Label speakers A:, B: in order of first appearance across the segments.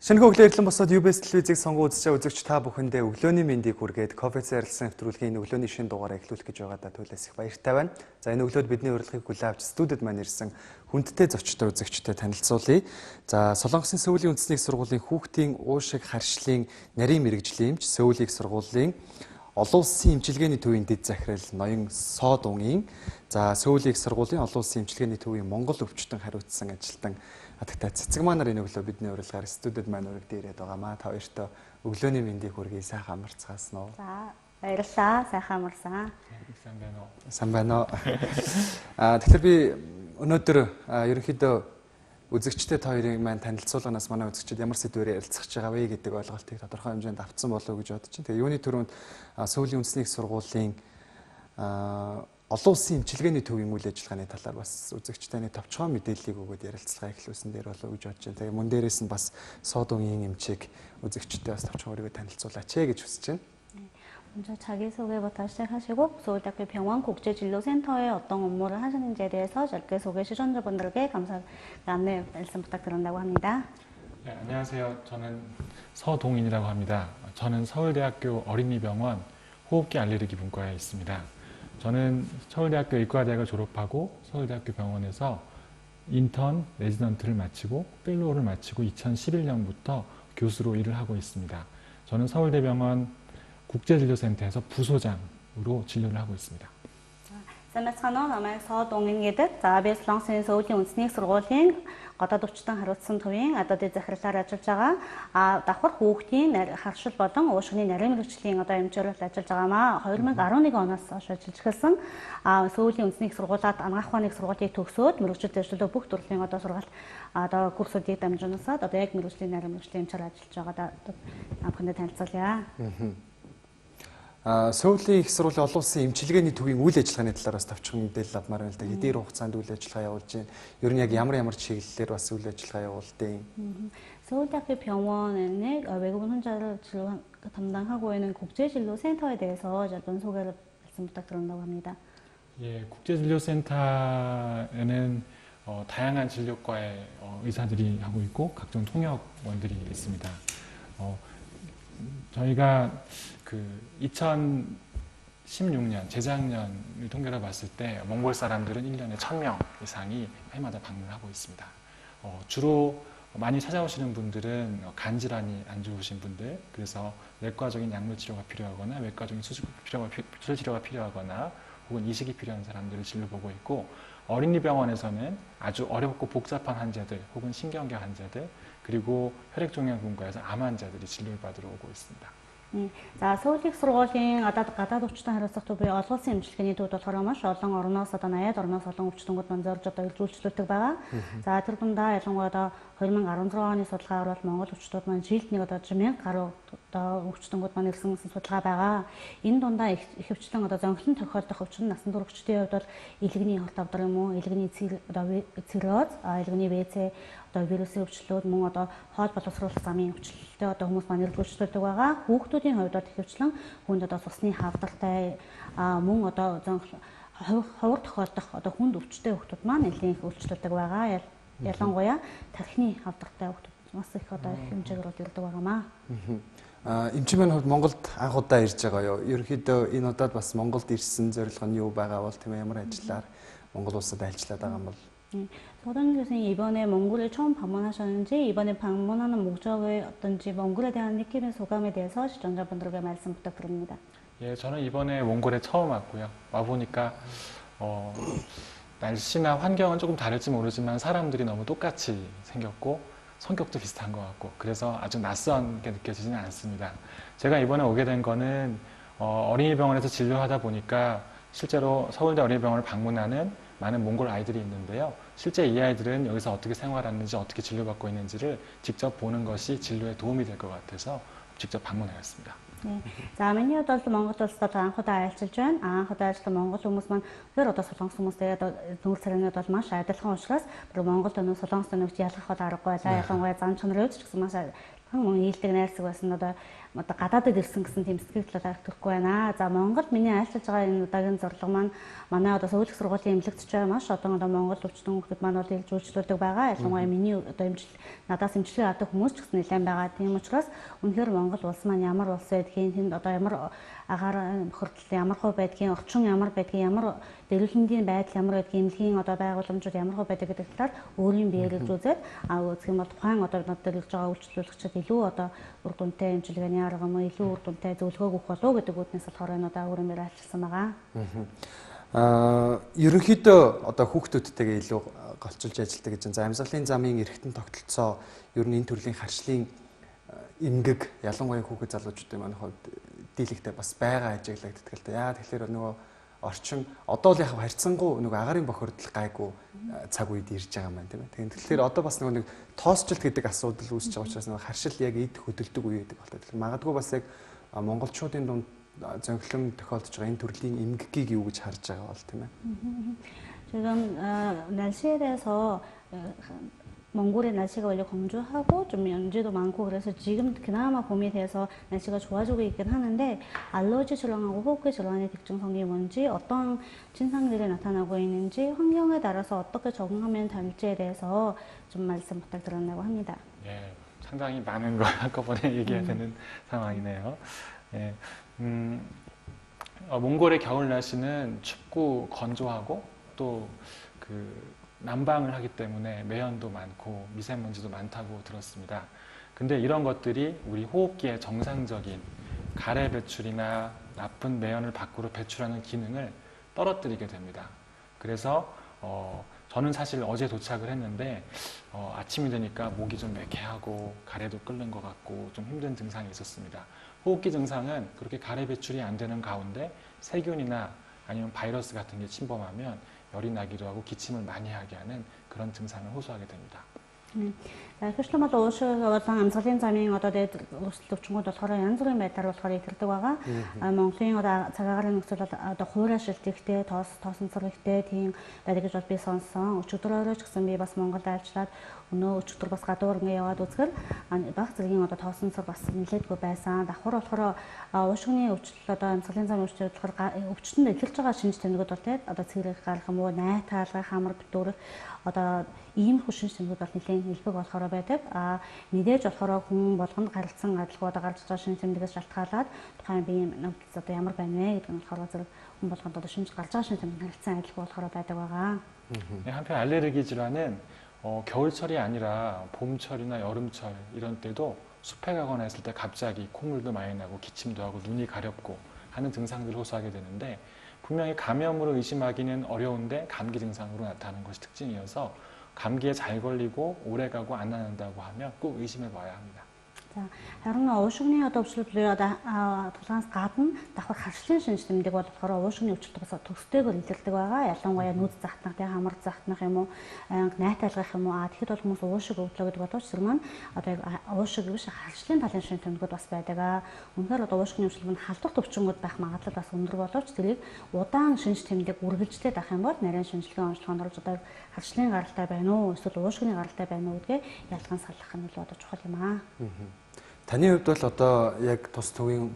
A: Шинэ өглөө ирлэн босоод UBS телевизийг сонгон үзэж үзэгч та бүхэндээ өглөөний мэндийг хүргээд кофе зарилсан нэвтрүүлгийн өглөөний шинэ дугаараа эхлүүлэх гэж байгаадаа туйлаас их баяртай байна. За энэ өглөөд бидний урилгыг хүлээн авч студид маань ирсэн хүндтэй зочтой үзэгчтэй танилцуулъя. За Солонгосын Сөүлийн үндэсний сургуулийн хүүхдийн уушиг харшлын нарийн мэрэгжлийн эмч, Сөүлийн сургуулийн олон улсын эмчилгээний төвийн дэд захирал ноён Сод Унгийн, за Сөүлийн сургуулийн олон улсын эмчилгээний төвийн Монгол өвчтөн хариуцсан ажилтан Атагтай цэцэг манаар энэ өглөө бидний урилгаар студид маань урилд ирээд байгаамаа. Та хоёртоо өглөөний мэндийг хүргэе. Сайхан амарцгаасан уу?
B: За баярлалаа. Сайхан амарсан.
A: Сайн байна уу? Сайн байна уу? Тэгэхээр би өнөөдөр ерөнхийдөө үзэгчтэй та хоёрын маань танилцуулганаас манай үзэгчид ямар сэдвээр ярилцах гэж байгаа вэ гэдэг ойлголтыг тодорхой хэмжээнд авцсан болов уу гэж бодож байна. Тэгээ юуны төрөнд Сөүлийн үндэсний сургуулийн олон улсын эмчилгээний төвийн үйл ажиллагааны талаар бас үзэгчтэйний товчхон мэдээллийг өгөөд ярилцлага эхлүүлсэн дээр болов уу гэж бодож байна. Тэгээ мөн дээрээс нь бас Сод Унгийн эмчийг үзэгчтэй бас товчхон өөрийгөө танилцуулаач гэж хүсэж байна.
B: 먼저 자기소개부터 시작하시고 서울대학교 병원 국제진료센터에 어떤 업무를 하시는지에 대해서 짧게 소개 시청자분들께 감사 안내 말씀 부탁드린다고 합니다.
C: 네, 안녕하세요. 저는 서동인이라고 합니다. 저는 서울대학교 어린이병원 호흡기 알레르기 분과에 있습니다. 저는 서울대학교 의과대학을 졸업하고 서울대학교 병원에서 인턴, 레지던트를 마치고 펠로우를 마치고 2011년부터 교수로 일을 하고 있습니다. 저는 서울대병원 국제진료센터에서 부소장으로 진료를 하고 있습니다.
B: Санацханаа намайг Сод Унгийн гэдэг. За би Солонгосын Сөүлийн үндэсний сургуулийн гадаад өвчтөн хариуцсан төвийн дэд захирлаар ажиллаж байгаа. Давхар хүүхдийн харшил болон уушгины нарийн мэрэгчлийн эмчээр ажиллаж байгаамаа. 2011 оноос хойш ажиллаж эхэлсэн. Сөүлийн үндэсний сургуулиуд анагаах ухааны сургуулийг төгсөөд мэрэгчилд ажилладаг бүх төрлийн сургалт курсуудыг дамжуулсаад яг мэрэгчлийн нарийн мэрэгчлийн эмчээр ажиллаж байгаа бүхэндээ танилцуулъя.
A: Сөүлийн их сургуулийн олон улсын эмчилгээний төвийн үйл ажиллагааны талаар бас товчхон мэдээлэл авмаар байна л да. Хэдийн хугацаанд үйл ажиллагаа явуулж байна. Ер нь яг ямар чиглэлээр бас үйл ажиллагаа явуулдаг.
B: 서울대학교 병원에 외국인 환자를 담당하고 있는 국제진료센터에 대해서 짧은 소개를 말씀 부탁드린다고 합니다.
C: 예, 국제진료센터에는 다양한 진료과의 의사들이 하고 있고 각종 통역원들이 있습니다. 저희가 2016년, 재작년을 통계로 봤을 때 몽골 사람들은 1년에 1000명 이상이 해마다 방문을 하고 있습니다. 주로 많이 찾아오시는 분들은 간질환이 안 좋으신 분들, 그래서 내과적인 약물 치료가 필요하거나 외과적인 수술 치료가 필요하거나 혹은 이식이 필요한 사람들을 진료보고 있고, 어린이 병원에서는 아주 어렵고 복잡한 환자들 혹은 신경계 환자들, 그리고 혈액종양분과에서 암 환자들이 진료를 받으러 오고 있습니다.
B: За Сөүлийн сургуулийн гадаад өвчтөн хариуцах төвийн олон улсын эмчилгээний төвд болохоор маш олон орноос 80 орноос олон өвчтөнгүүд маань зорж илрүүлжлүүлдэг байгаа. За тэр дундаа ялангуяа 2016 оны судалгаагаар бол Монгол өвчтүүд маань жилд нэг 1000 гаруй өвчтөнгүүд маань ирсэн судалгаа байгаа. Энэ дундаа ихэвчлэн зөнхлөн тохиолдох өвчин насан туршидчдын хувьд бол илгэний хорт авдар юм уу, илгэний цирроз, илгэний ВЦ вирусын өвчлөлүүд мөн хоол боловсруулах замын өвчлөлтөд хүмүүс маань илрүүлжлүүлдэг байгаа. Хүүхдүүдийн хувьд ихэвчлэн хүнд цусны хавдартай мөн ховор тохиолдох хүнд өвчтэй хүүхдүүд маань нэлийн их үйлчлүүлдэг байгаа. Ялангуяа тархины хавдартай хүүхдүүд бас их хэмжээгээр ирдэг байгаамаа.
A: Эмчийн маань хувьд Монголд анх удаа ирж байгаа юу? Ерөнхийдөө энэ удаад бас Монголд ирсэн зорилго нь юу байгаа бол тийм ямар ажиллаар Монгол улсад ажиллаад байгаа юм бол?
B: 서동 교수님 이번에 몽골에 처음 방문하셨는지, 이번에 방문하는 목적이 어떤지, 몽골에 대한 느끼는 소감에 대해서 시청자분들에게 말씀 부탁드립니다.
C: 예, 저는 이번에 몽골에 처음 왔고요. 와보니까 날씨나 환경은 조금 다를지 모르지만 사람들이 너무 똑같이 생겼고 성격도 비슷한 것 같고, 그래서 아주 낯선 게 느껴지지는 않습니다. 제가 이번에 오게 된 거는 어린이병원에서 진료하다 보니까 실제로 서울대 어린이병원을 방문하는 많은 몽골 아이들이 있는데요. 실제 이 아이들은 여기서 어떻게 생활하는지, 어떻게 진료받고 있는지를 직접 보는 것이 진료에 도움이 될 것 같아서 직접 방문하였습니다.
B: За миний хувьд бол Монгол улсад анх удаа ажиллаж байна. Анх удаа ажилласан монгол хүмүүс маань өөр солонгос хүмүүстэй нүүр царайнууд бол маш адилхан учраас Монголд солонгос нөхд ялгах аргагүй байлаа. Ялангуяа зам чанарын хувьд ч гэсэн маш бурхан мөн ийдэг найрсаг байсан одоо гадаадд ирсэн гэсэн тийм сэтгэл талаар төрөхгүй байна. За Монголд миний айлчилж байгаа энэ удаагийн зорилго маань манай одоо сувилагч сургуулийн эмнэлэгч байгаа маш одоо Монгол өвчтөн хүмүүс маань бол илж үйлчлүүлдэг байгаа. Ялангуяа миний одоо надаас эмчилгээ авдаг хүмүүс ч гэсэн нэлээд байгаа. Тийм учраас үнэхээр Монгол улс маань ямар улс байдгийг тэнд одоо ямар агаар бохирдол ямар хөө байдгийг, орчин ямар байдгийг, ямар дэвлэлийн байдал ямар байдгийг, эмнэлгийн одоо байгууламжууд ямар хөө байдаг гэдэг талаар өөрийн биеэрж үзээд үзэх юм бол тухайн одоо над дээр ирж байгаа үйлчлүүлэгчид илүү одоо үр дүнтэй эмчилгээний арга юм уу, илүү үр дүнтэй зөвлөгөө өгөх болов уу гэдэг үүднээс болохоор энэ одоо өөрөөр хэлбэл айлчилсан байгаа.
A: Ерөнхийдөө одоо хүүхдүүдтэйгээ илүү голчилж ажилладаг гэж байна. За амьсгалын замын эргэтэн тогтолцоо ер нь энэ төрлийн харшлын эмгэг ялангуяа хүүхэд залуучуудын манай хувьд дийлэгтэй бас байгаа ажиглагддаг л та. Яа тэгэхээр нөгөө орчин одоо л яг харьцангуй нөгөө агарын бохирдол гайгүй цаг үед ирж байгаа юм байна тийм ээ. Тэгэхээр одоо бас нөгөө нэг тоосчлт гэдэг асуудал үүсэж байгаа учраас нөгөө харшил яг эд хөдөлдөг үе гэдэг болтой. Тэгэхээр магадгүй бас яг монголчуудын дунд зөнхлөн тохиолдож байгаа энэ төрлийн эмгэгийг юу гэж харж байгаа бол тийм ээ.
B: 지금 날씨에서 몽골의 날씨가 원래 건조하고 좀 연지도 많고 그래서 지금 그나마 봄이 돼서 날씨가 좋아지고 있긴 하는데 알러지 질환하고 호흡기 질환의 특징성이 뭔지 어떤 증상들이 나타나고 있는지 환경에 따라서 어떻게 적응하면 될지에 대해서 좀 말씀 부탁드린다고 합니다.
C: 예, 상당히 많은 걸 한꺼번에 얘기해야 되는 상황이네요. 예, 몽골의 겨울 날씨는 춥고 건조하고 또 난방을 하기 때문에 매연도 많고 미세먼지도 많다고 들었습니다. 근데 이런 것들이 우리 호흡기의 정상적인 가래 배출이나 나쁜 매연을 밖으로 배출하는 기능을 떨어뜨리게 됩니다. 그래서 저는 사실 어제 도착을 했는데 아침이 되니까 목이 좀 매캐하고 가래도 끓는 것 같고 좀 힘든 증상이 있었습니다. 호흡기 증상은 그렇게 가래 배출이 안 되는 가운데 세균이나 아니면 바이러스 같은 게 침범하면 열이 나기도 하고 기침을 많이 하게 하는 그런 증상을 호소하게 됩니다.
B: Гэхдээ бол уушиг болон амьсгалын замын одоо дээд өрсөлдөгчмүүд болохоор янз бүрийн байдлаар болохоор илэрдэг байгаа. Монголын одоо цагаагаар нөхцөл одоо хуурай шилтэгтэй, тоосонцор ихтэй тийм байдаг гэж бол би сонссон. Өчигдрөөрөө ч гэсэн би бас Монголд айлчлаад өнөө өчигдөр бас гадуур ингээ яваад үзгэл баг зэргийн одоо тоосонцор бас нэлээдгүй байсан. Давхар болохоор уушигны өвчлөл одоо амьсгалын замын өвчлөл болохоор өвчтөнд эхэлж байгаа шинж тэмдгүүд бол тэгээд одоо цэгрэх гарах юм уу, найт таалгах, хамар битүүрэх одоо ийм шинж тэмдгүүд бол нэлээд илбэг болохоор байдаг. Мэдээж болохоор хүн болгонд гаралцсан адилгууд гарч байгаа шинж тэмдгээс шалтгаалаад тухайн биеийн нөхцөл одоо ямар байна вэ гэдэг нь болохоор зэрэг хүн болгонд одоо шинж гарч байгаа шинж тэмдэг гаралцсан адилгүй болохоор байдаг байгаа.
C: 한편 알레르기 질환은 겨울철이 아니라 봄철이나 여름철 이런 때도 숲에 가거나 했을 때 갑자기 콧물도 많이 나고 기침도 하고 눈이 가렵고 하는 증상들을 호소하게 되는데 분명히 감염으로 의심하기는 어려운데 감기 증상으로 나타나는 것이 특징이어서 감기에 잘 걸리고 오래가고 안 낫는다고 하면 꼭 의심해 봐야 합니다.
B: Харин уушигны одоо өвчлөлөө одоо тулгаанаас гадна давхар харшлын шинж тэмдэг бол болохоор уушигны өвчлөлтөөс төстэйгээр илэрдэг байгаа. Ялангуяа нүд захтнах, хамар захтнах юм уу, найт алгах юм уу. Тэгэхэд бол хүмүүс уушиг өвдлөө гэдэг боловч зэрэг маань одоо уушиг биш харшлын талын шинж тэмдгүүд бас байдаг. Үнэхээр одоо уушигны өвчлөл нь халдварт өвчнгүүд байх магадлал бас өндөр боловч тэрийг удаан шинж тэмдэг үргэлжлээд авах юм бол нарийн шинжилгээ онцлогоонд орж одоо харшлын гаралтай байна уу, эсвэл уушигны гаралтай байна уу гэдгээ ялган салгах нь илүү одоо чухал юм аа.
A: Таны хувьд бол одоо яг тус төвийн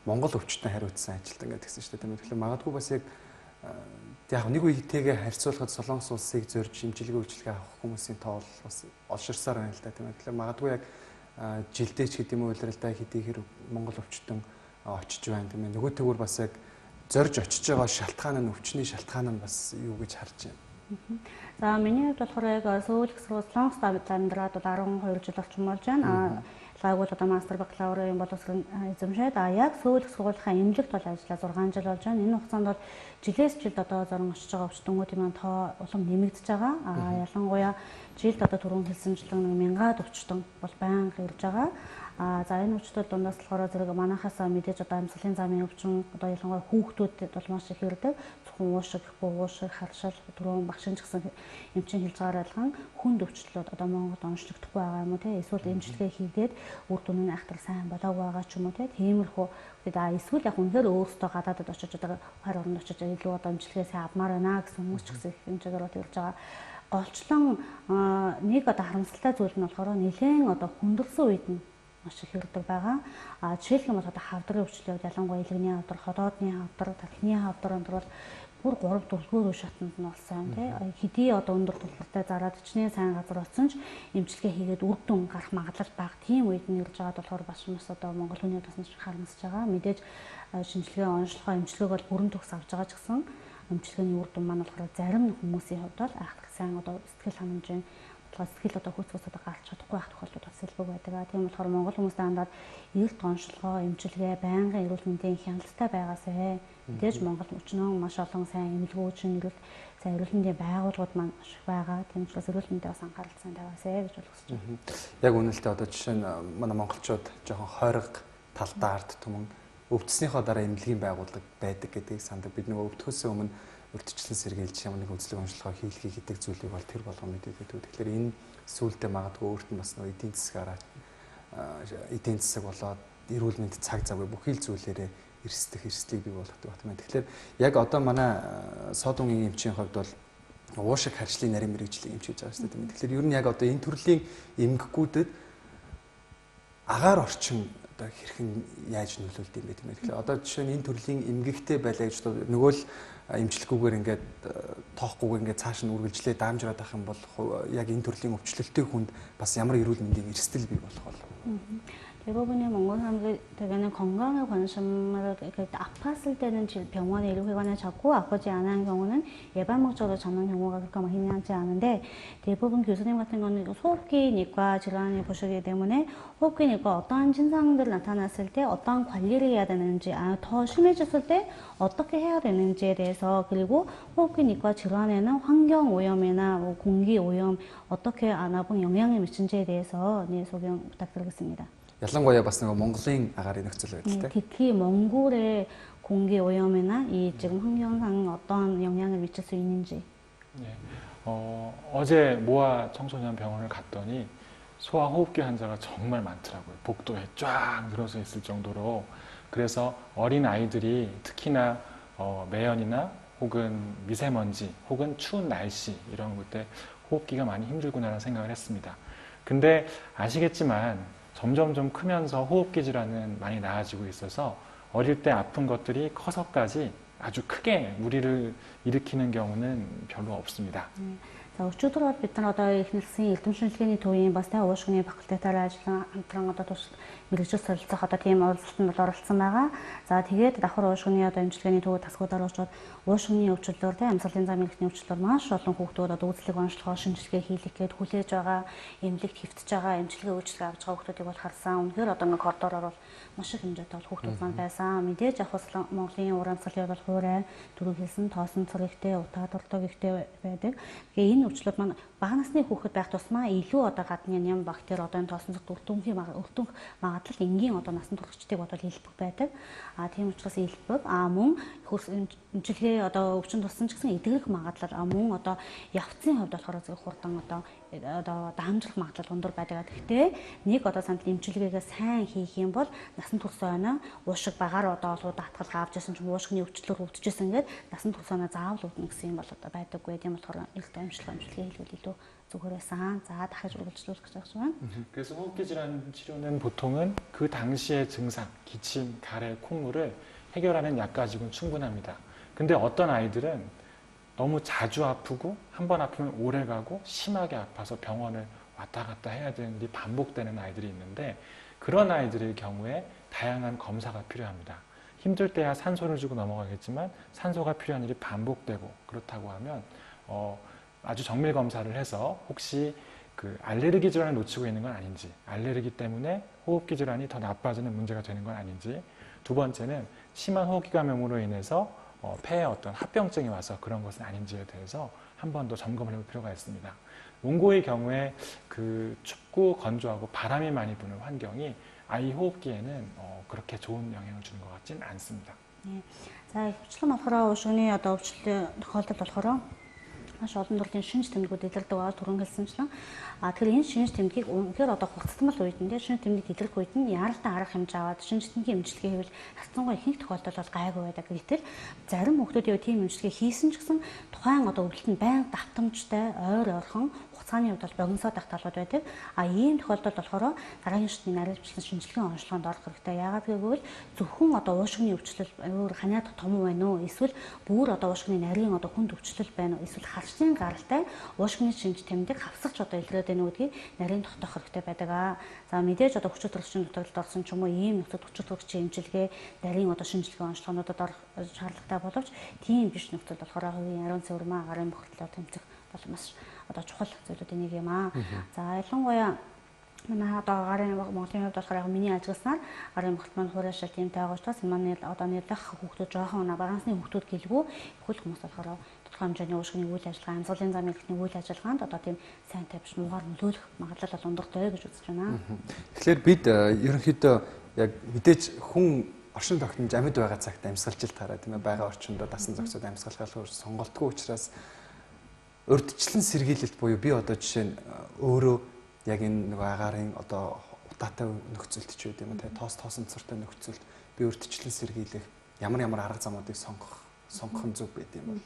A: Монгол өвчтөнд хариуцсан ажилтан гэдгсэн шүү дээ тийм үү. Тэгэхээр магадгүй бас яг нэг үетэйгээ харьцуулахад Солонгос улсыг зорж имчилгээ үйлчилгээ авах хүмүүсийн тоо бас олширсаар байна л да тийм үү. Тэгэхээр магадгүй яг жилдээ ч гэдэг юм уу улиралдаа хэдийхэр Монгол өвчтөн очиж байна тийм үү. Нөгөө төгөр бас яг зорж очиж байгаа шалтгаан нь өвчний шалтгаан нь бас юу гэж харж байна.
B: За миний хувьд болохоор яг сувилагч Солонгост амьдраад 12 жил орчим болж байна. Лагууд одоо мастер бакалаврын боловсрол эзэмшээд яг сувилагч сургуулийнхаа эмнэлэгт бол ажиллаа 6 жил болж байна. Энэ хугацаанд бол жилээс жилд одоо зорон очиж байгаа өвчтөнгүүдийн маань тоо улам нэмэгдэж байгаа. Ялангуяа жилд одоо түрүүн хэлсэнчлэн 1000-аад өвчтөн бол байнга ирж байгаа. За энэ өвчтөд дундаас болохоор зэрэг манайхаас мэдээж одоо амьсгалын замын өвчин одоо ялангуяа хүүхдүүдэд бол маш их ирдэг. Зөвхөн уушиг, уушиг, харшил, түрүүн багшин ч гэсэн эмчийн хэлж байгаа айлхан хүнд өвчлөлүүд одоо Монголд онцлогдохгүй байгаа юм уу те эсвэл эмчилгээ хийгээд үр дүн нь ахтар сайн болоог байгаа ч юм уу те тиймэрхүү эсвэл яг үнээр өөрсдөө гадаадд очиж одоо хар орнд очиж илүү одоо эмчилгээ сайн авмаар байна гэсэн хүмүүс ч гэсэн их хэмжээгээр бол ирж байгаа. Голчлон нэг одоо харамсалтай зүйл нь болохоор нэлээд одоо хүндэлсэн үед нь маш их хэрэгдэг байгаа. Жишээлх юм бол одоо хавдрын өвчлөлүүд ялангуяа илгэний хавдар, ходоодны хавдар, тархины хавдар өндөр бол бүр 3-4 үе шатанд нь болсон тий. Хэдий одоо өндөр төлбөртэй зараад чиний сайн газар утсан ч эмчилгээ хийгээд үр дүн гарах магадлал бага. Тийм үед нь ирж байгаад болохоор бас одоо Монгол хүний бас харамсаж байгаа. Мэдээж шинжилгээ онцлогоо эмчилгээг бол бүрэн төгс авч байгаа ч гэсэн эмчилгээний үр дүн маань болохоор зарим хүмүүсийн хувьд бол айхтар сайн одоо сэтгэл ханамжийн сэтгэл одоо хүйц бус одоо гарч чадахгүй байх тохиолдол бас илбэг байдаг. Тийм болохоор Монгол хүмүүс дандаа эрт онцлогоо эмчилгээ байнгын эрүүл мэндийн хяналттай байгаасай. Мэдээж Монгол өчнөө маш олон сайн эмнэлгүүчин сайн эрүүл мэндийн байгууллагууд маань маш их байгаа. Тийм учраас эрүүл мэндийн бас анхаарал сайн тавиасай гэж хүсэж байна.
A: Яг үнэлтээ одоо жишээ нь манай монголчууд жоохон хойрог талдаа ард түмэн өвдснийхоо дараа эмнэлгийн байгууллага байдаг гэдгийг сандаг. Бид нөгөө өвдөхөөсөө өмнө урьдчилан сэргийлж ямар нэг үзлэг онцлогоо хийлгэх гэдэг зүйлийг бол тэр болгоо мэдээгүй. Тэгэхээр энэ сүүлдээ магадгүй өөрт нь бас нөгөө эдийн засаг болоод эрүүл мэнд цаг завгүй бүхий л зүйлээрээ эрслийг бий болгодог байна. Тэгэхээр яг одоо манай Содонгийн эмчийн хувьд бол уушиг харьцлын нарийн мэрэгжлийн эмч гэж байгаа шүү дээ. Тэгэхээр ер нь яг одоо энэ төрлийн эмгэгүүдэд агаар орчин одоо хэрхэн яаж нөлөөлд юм бэ тийм ээ. Тэгэхээр одоо жишээ нь энэ төрлийн эмгэгтэй байлаа гэж нөгөө л эмчилгүүгээр ингээд тоохгүй ингээд цааш нь үргэлжлээ даамжраад авах юм бол яг энэ төрлийн өвчлөлттэй хүнд бас ямар эрүүл мэндийн эрсдэл бий болох бол.
B: 대부분의 몽골 사람들이 대개는 건강에 관심을 아팠을 때는 병원에 의료기관에 잡고 아프지 않은 경우는 예방 목적으로 잡는 경우가 그렇게 많이 흔하지 않은데 대부분 교수님 같은 경우는 호흡기내과 질환을 보시기 때문에 호흡기내과 어떠한 증상들이 나타났을 때 어떠한 관리를 해야 되는지 더 심해졌을 때 어떻게 해야 되는지에 대해서 그리고 호흡기내과 질환에는 환경 오염이나 공기 오염 어떻게 안아본 영향을 미친지에 대해서 소개 부탁드리겠습니다.
A: ялангуяа бас нөгөө Монголын агаарын нөхцөл байдалтай.
B: 특히 몽골의 공기 오염이나 이 지금 환경상 어떤 영향을 미칠 수 있는지.
C: 네. 어제 모아 청소년 병원을 갔더니 소아호흡기 환자가 정말 많더라고요. 복도에 쫙 늘어서 있을 정도로. 그래서 어린 아이들이 특히나 매연이나 혹은 미세먼지 혹은 추운 날씨 이런 것 때 호흡기가 많이 힘들구나라는 생각을 했습니다. 근데 아시겠지만 점점 좀 크면서 호흡기 질환은 많이 나아지고 있어서 어릴 때 아픈 것들이 커서까지 아주 크게 무리를 일으키는 경우는 별로 없습니다.
B: За өчигдөр бид нар одоо эхнэлсэн эрдэм шинжилгээний төвийн бас тэ уушгины факультетаар ажиллан хамтран одоо мэрэгжил солилцох одоо тийм оролцолтод оролцсон байгаа. За тэгээд давхар уушгины одоо эмчилгээний төвөд тасгуудаар уушгаад уушгины өвчлөлөөр тэ амьсгалын зам эрхтний өвчлөлөөр маш олон хүүхдүүд одоо үзлэг онцлогоо шинжилгээ хийлгэх гээд хүлээж байгаа, эмнэлэгт хэвтэж байгаа, эмчилгээ үйлчлэг авч байгаа хүүхдүүдийг бол харсан. Үнэхээр одоо нэг коридороор бол маш их хэмжээтэй бол хүүхдүүд маань байсан. Мэдээж яг бас Монголын уран амьсгалын бол хуурай, дөрөв хэлсэн, тоосон цар ихтэй, утаа дуртаг ихтэй байдаг. Тэгээ энэ өвчлөлт маань бага насны хүүхэд байх тусмаа илүү одоо гадны ям бактери одоо энэ тоосон цогт өртөнх магадлал энгийн одоо насан туршидтыг бодвол илбэг байдаг. Тийм учраас илбэг мөн эмчилгээ одоо өвчин туссан ч гэсэн эдгэрэх магадлал мөн одоо явцын хувьд болохоор зөв хурдан одоо даамжлах магадлал өндөр байдаг. Гэхдээ нэг одоо санд эмчилгээгээ сайн хийх юм бол насан турш оноо уушиг багаар одоо олоо даатгал авч ясан ч уушигны өвчлөлөөр өвдөжсэн ингээд насан турш оноо заавал өвдөн гэсэн юм бол одоо байдаггүй. Тийм болохоор их эмчилгээ хийлгэл илүү зүгээр байсан. За дахиж үргэлжлүүлэх гэж байна.
C: 그래서 호흡기 질환 치료는 보통은 그 당시의 증상, 기침, 가래, 콧물을 해결하는 약 가지고는 충분합니다. 근데 어떤 아이들은 너무 자주 아프고 한 번 아프면 오래 가고 심하게 아파서 병원을 왔다 갔다 해야 되는 일이 반복되는 아이들이 있는데 그런 아이들의 경우에 다양한 검사가 필요합니다. 힘들 때야 산소를 주고 넘어가겠지만 산소가 필요한 일이 반복되고 그렇다고 하면 아주 정밀 검사를 해서 혹시 그 알레르기 질환을 놓치고 있는 건 아닌지, 알레르기 때문에 호흡기 질환이 더 나빠지는 문제가 되는 건 아닌지, 두 번째는 심한 호흡기 감염으로 인해서 폐에 어떤 합병증이 와서 그런 것은 아닌지에 대해서 한 번 더 점검을 해볼 필요가 있습니다. 몽고의 경우에 그 춥고 건조하고 바람이 많이 부는 환경이 아이 호흡기에는 그렇게 좋은 영향을 주는 것 같지는 않습니다.
B: 네. 자, өвчлөн болохоор уушгины одоо өвчлөлтэй тохиолдолд болохоор маш олон төрлийн шинж тэмдгүүд илэрдэг байгаа түрүүн хэлсэнчлэн тэгэхээр энэ шинж тэмдгийг үнэхээр одоо хугацтмал үед нь шинж тэмдэг илэрх үед нь яаралтай арга хэмжээ аваад шинж тэмдгийн эмчилгээ хийвэл хацсангүй ихэнх тохиолдолд бол гайгүй байдаг. Гэтэл зарим хүмүүсийн тийм эмчилгээ хийсэн ч гэсэн тухайн одоо өвдөлтөнд байнга давтамжтай ойр ойрхон хугацааны хувьд бол богиносоод байх талууд байдаг. Ийм тохиолдолд болохоор дараагийн шатны нарийнжлан шинжилгээний онцлогоонд орох хэрэгтэй. Яагаад гэвэл зөвхөн одоо уушгины өвчлөл өөр ханиад том байна уу? Эсвэл бүр одоо уушгины нарийн одоо хүнд өвчлөл байна уу? Эсвэл харшийн гаралтай уушгины шинж тэмдэг хавсагч одоо илрээд байна уу гэдгийг нарийн тогтоох хэрэгтэй байдаг. За мэдээж одоо хүч төрөгчийн нутагт орсон ч юм уу ийм нөхцөл хүч төрөгчийн эмчилгээ нарийн одоо шинжилгээ онцлогоонуудад орох шаардлагатай боловч тийм биш нөхцөл болохоор хувийн ариун цэвэрмээ гарын бохирдлоо тэмцэх бол маш одоо чухал зүйлүүдийн нэг юм аа. За ялангуяа манай одоо гарын Монголын хувьд болохоор яг миний ажигласнаар гарын бохирдол маань хуурайшаа тиймтэй байгаа учраас манай одоо нийлэх хүүхдүүд жоохон багансны хүүхдүүд гэлгүй бүхэл хүмүүс болохоор тодорхой хэмжээний уушгины үйл ажиллагаа, амсгалын зам эрхтний үйл ажиллагаанд одоо тийм сайн тавьж муугаар нөлөөлөх магадлал бол ундагтай гэж үзэж байна.
A: Тэгэхээр бид ерөнхийдөө яг мэдээж хүн оршин тогтнож амьд байгаа цагт амьсгалжилт хараа тийм ээ байгаа орчиндөө дасан зохицоод амьсгалах сонголтгүй учраас урьдчилан сэргийлэлт буюу би одоо жишээ нь өөрөө яг энэ нэг агаарын одоо утаатай нөхцөлд ч үгүй юм те тоосонцортой нөхцөлд би урьдчилан сэргийлэх ямар арга замуудыг сонгох нь зөв байд юм бол.